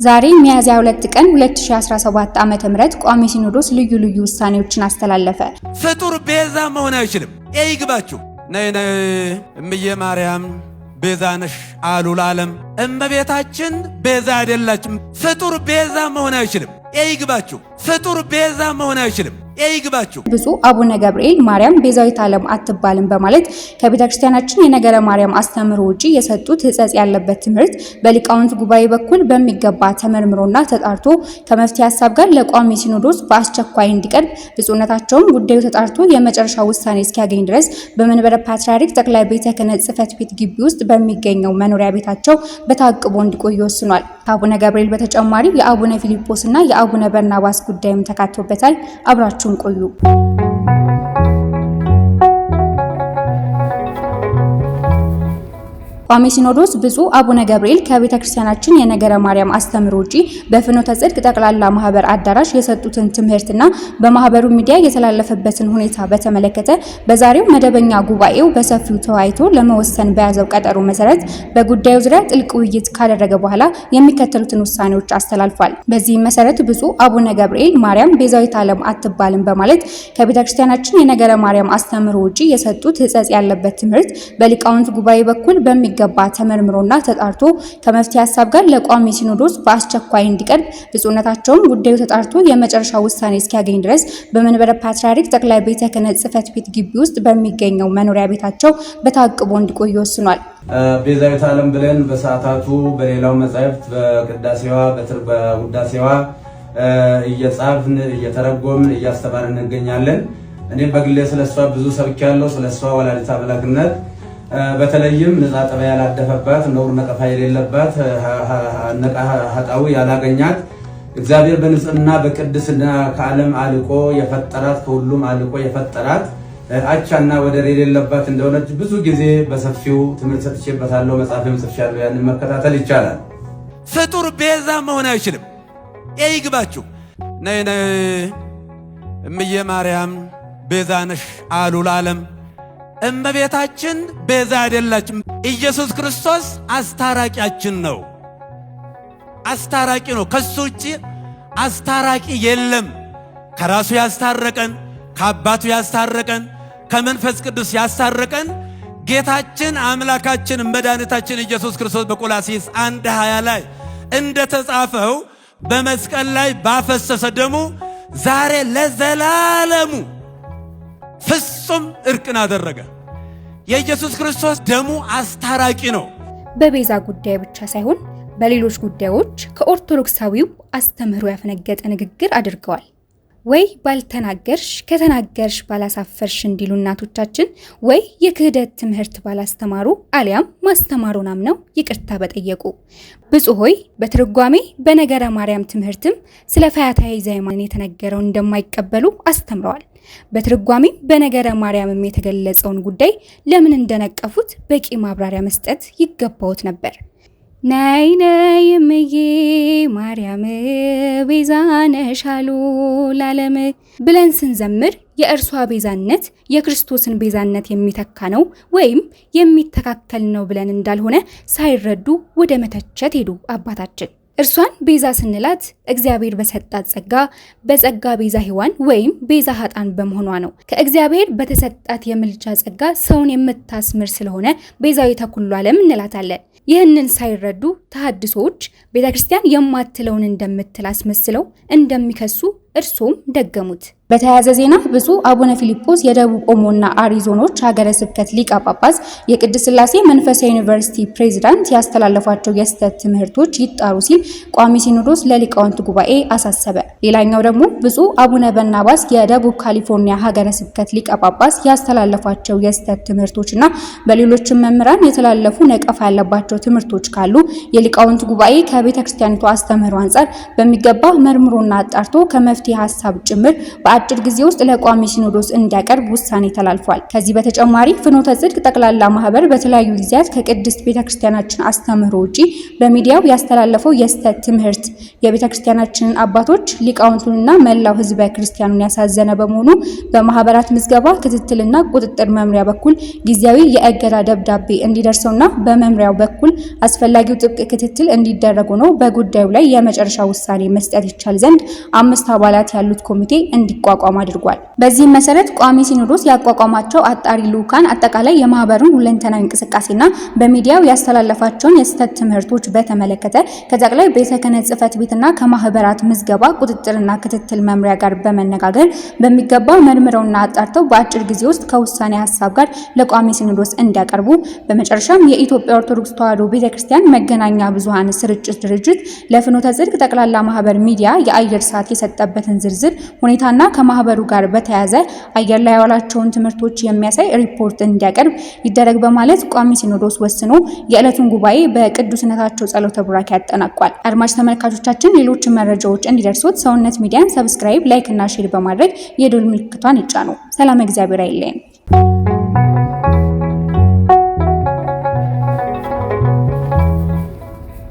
ዛሬ ሚያዝያ 2 ቀን 2017 ዓ.ም ቋሚ ሲኖዶስ ልዩ ውሳኔዎችን አስተላለፈ። ፍጡር ቤዛ መሆን አይችልም። ይግባችሁ። ነይ እምዬ ማርያም ቤዛ ነሽ አሉ ለዓለም። እመቤታችን ቤዛ አይደላችም። ፍጡር ቤዛ መሆን አይችልም። ይግባችሁ። ፍጡር ቤዛ መሆን አይችልም። ይግባችሁ። ብፁዕ አቡነ ገብርኤል ማርያም ቤዛዊት ዓለም አትባልም በማለት ከቤተክርስቲያናችን የነገረ ማርያም አስተምህሮ ውጪ የሰጡት ሕጸጽ ያለበት ትምህርት በሊቃውንት ጉባኤ በኩል በሚገባ ተመርምሮና ተጣርቶ ከመፍትሄ ሐሳብ ጋር ለቋሚ ሲኖዶስ በአስቸኳይ እንዲቀርብ ብፁዕነታቸውም ጉዳዩ ተጣርቶ የመጨረሻ ውሳኔ እስኪያገኝ ድረስ በመንበረ ፓትርያርክ ጠቅላይ ቤተ ክህነት ጽሕፈት ቤት ግቢ ውስጥ በሚገኘው መኖሪያ ቤታቸው በታቅቦ እንዲቆዩ ወስኗል። ከአቡነ ገብርኤል በተጨማሪ የአቡነ ፊልጶስና የአቡነ በርናባስ ጉዳይም ተካቶበታል። አብራችሁን ቆዩ። ቋሚ ሲኖዶስ ብፁዕ አቡነ ገብርኤል ከቤተ ክርስቲያናችን የነገረ ማርያም አስተምህሮ ውጪ በፍኖተ ጽድቅ ጠቅላላ ማህበር አዳራሽ የሰጡትን ትምህርትና በማህበሩ ሚዲያ የተላለፈበትን ሁኔታ በተመለከተ በዛሬው መደበኛ ጉባኤው በሰፊው ተወያይቶ ለመወሰን በያዘው ቀጠሮ መሰረት በጉዳዩ ዙሪያ ጥልቅ ውይይት ካደረገ በኋላ የሚከተሉትን ውሳኔዎች አስተላልፏል። በዚህም መሰረት ብፁዕ አቡነ ገብርኤል ማርያም ቤዛዊት ዓለም አትባልም በማለት ከቤተ ክርስቲያናችን የነገረ ማርያም አስተምህሮ ውጪ የሰጡት ሕጸጽ ያለበት ትምህርት በሊቃውንት ጉባኤ በኩል በሚገባ ተመርምሮና ተጣርቶ ከመፍትሄ ሐሳብ ጋር ለቋሚ ሲኖዶስ በአስቸኳይ እንዲቀርብ ብፁዕነታቸውም ጉዳዩ ተጣርቶ የመጨረሻ ውሳኔ እስኪያገኝ ድረስ በመንበረ ፓትርያርክ ጠቅላይ ቤተ ክህነት ጽሕፈት ቤት ግቢ ውስጥ በሚገኘው መኖሪያ ቤታቸው በታቅቦ እንዲቆዩ ወስኗል። ቤዛዊት ዓለም ብለን በሰዓታቱ በሌላው መጻሕፍት በቅዳሴዋ በውዳሴዋ እየጻፍን እየተረጎምን እያስተማርን እንገኛለን። እኔ በግሌ ስለሷ ብዙ ሰብኬያለሁ። ስለሷ ወላዲተ አምላክነት በተለይም ንጻ ጠባይ ያላደፈባት ነውር ነቀፋ የሌለባት ኃጣዊ ያላገኛት እግዚአብሔር በንጽህና በቅድስና ከዓለም አልቆ የፈጠራት ከሁሉም አልቆ የፈጠራት አቻና ወደር የሌለባት እንደሆነች ብዙ ጊዜ በሰፊው ትምህርት ሰጥቼበታለሁ። መጽሐፍም ጽፌያለሁ። ያንን መከታተል ይቻላል። ፍጡር ቤዛ መሆን አይችልም። ይግባችሁ። ነይ እምዬ ማርያም ቤዛ ነሽ አሉ ለዓለም። እመቤታችን ቤዛ አይደላችም። ኢየሱስ ክርስቶስ አስታራቂያችን ነው። አስታራቂ ነው። ከሱ ውጪ አስታራቂ የለም። ከራሱ ያስታረቀን፣ ከአባቱ ያስታረቀን፣ ከመንፈስ ቅዱስ ያስታረቀን ጌታችን አምላካችን መድኃኒታችን ኢየሱስ ክርስቶስ በቆላስይስ 1:20 ላይ እንደተጻፈው በመስቀል ላይ ባፈሰሰ ደሙ ዛሬ ለዘላለሙ ፍጹም እርቅን አደረገ። የኢየሱስ ክርስቶስ ደሙ አስታራቂ ነው። በቤዛ ጉዳይ ብቻ ሳይሆን በሌሎች ጉዳዮች ከኦርቶዶክሳዊው አስተምህሮ ያፈነገጠ ንግግር አድርገዋል። ወይ ባልተናገርሽ ከተናገርሽ ባላሳፈርሽ እንዲሉ እናቶቻችን፣ ወይ የክህደት ትምህርት ባላስተማሩ አሊያም ማስተማሩን አምነው ይቅርታ በጠየቁ። ብፁዕ ሆይ በትርጓሜ በነገረ ማርያም ትምህርትም ስለ ፈያታዊ ዘየማን የተነገረውን እንደማይቀበሉ አስተምረዋል። በትርጓሜ በነገረ ማርያምም የተገለጸውን ጉዳይ ለምን እንደነቀፉት በቂ ማብራሪያ መስጠት ይገባውት ነበር። ነይ እምዬ ማርያም ቤዛ ነሽ አሉ ለዓለም ብለን ስንዘምር የእርሷ ቤዛነት የክርስቶስን ቤዛነት የሚተካ ነው ወይም የሚተካከል ነው ብለን እንዳልሆነ ሳይረዱ ወደ መተቸት ሄዱ አባታችን። እርሷን ቤዛ ስንላት እግዚአብሔር በሰጣት ጸጋ በጸጋ ቤዛ ሔዋን ወይም ቤዛ ኃጥአን በመሆኗ ነው። ከእግዚአብሔር በተሰጣት የምልጃ ጸጋ ሰውን የምታስምር ስለሆነ ቤዛዊተ ኩሉ ዓለም እንላታለን። ይህንን ሳይረዱ ተሐድሶዎች ቤተክርስቲያን የማትለውን እንደምትል አስመስለው እንደሚከሱ እርሱም ደገሙት። በተያያዘ ዜና ብፁዕ አቡነ ፊልጶስ የደቡብ ኦሞና አሪ ዞኖች ሀገረ ስብከት ሊቀ ጳጳስ የቅድስት ሥላሴ መንፈሳዊ ዩኒቨርሲቲ ፕሬዝዳንት ያስተላለፏቸው የስህተት ትምህርቶች ይጣሩ ሲል ቋሚ ሲኖዶስ ለሊቃውንት ጉባኤ አሳሰበ። ሌላኛው ደግሞ ብፁዕ አቡነ በርናባስ የደቡብ ካሊፎርኒያ ሀገረ ስብከት ሊቀ ጳጳስ ያስተላለፏቸው የስህተት ትምህርቶችና በሌሎችም መምህራን የተላለፉ ነቀፋ ያለባቸው ትምህርቶች ካሉ የሊቃውንት ጉባኤ ከቤተ ክርስቲያኒቱ አስተምህሮ አንጻር በሚገባ መርምሮና አጣርቶ ከመፍትሄ የመፍትሄ ሐሳብ ጭምር በአጭር ጊዜ ውስጥ ለቋሚ ሲኖዶስ እንዲያቀርብ ውሳኔ ተላልፏል። ከዚህ በተጨማሪ ፍኖተ ጽድቅ ጠቅላላ ማህበር በተለያዩ ጊዜያት ከቅድስት ቤተክርስቲያናችን አስተምህሮ ውጪ በሚዲያው ያስተላለፈው የስተት ትምህርት የቤተክርስቲያናችንን አባቶች ሊቃውንቱንና መላው ህዝበ ክርስቲያኑን ያሳዘነ በመሆኑ በማህበራት ምዝገባ ክትትልና ቁጥጥር መምሪያ በኩል ጊዜያዊ የእገዳ ደብዳቤ እንዲደርሰውና በመምሪያው በኩል አስፈላጊው ጥብቅ ክትትል እንዲደረጉ ነው በጉዳዩ ላይ የመጨረሻ ውሳኔ መስጠት ይቻል ዘንድ 5 አባላት ያሉት ኮሚቴ እንዲቋቋም አድርጓል። በዚህም መሰረት ቋሚ ሲኖዶስ ያቋቋማቸው አጣሪ ልኡካን አጠቃላይ የማህበሩን ሁለንተናዊ እንቅስቃሴና በሚዲያው ያስተላለፋቸውን የስተት ትምህርቶች በተመለከተ ከጠቅላይ ቤተ ክህነት ጽሕፈት ቤትና ከማህበራት ምዝገባ ቁጥጥርና ክትትል መምሪያ ጋር በመነጋገር በሚገባ መርምረውና አጣርተው በአጭር ጊዜ ውስጥ ከውሳኔ ሐሳብ ጋር ለቋሚ ሲኖዶስ እንዲያቀርቡ፣ በመጨረሻም የኢትዮጵያ ኦርቶዶክስ ተዋሕዶ ቤተክርስቲያን መገናኛ ብዙሃን ስርጭት ድርጅት ለፍኖተ ጽድቅ ጠቅላላ ማህበር ሚዲያ የአየር ሰዓት የሰጠበትን ዝርዝር ሁኔታና ከማህበሩ ጋር በተያያዘ አየር ላይ ያዋላቸውን ትምህርቶች የሚያሳይ ሪፖርት እንዲያቀርብ ይደረግ በማለት ቋሚ ሲኖዶስ ወስኖ የዕለቱን ጉባኤ በቅዱስነታቸው ጸሎተ ቡራኬ ያጠናቋል። አድማጭ ተመልካቾቻችን ሌሎች መረጃዎች እንዲደርሱት ሰውነት ሚዲያን ሰብስክራይብ፣ ላይክ እና ሼር በማድረግ የደወል ምልክቷን ይጫኑ። ሰላም እግዚአብሔር አይለየን።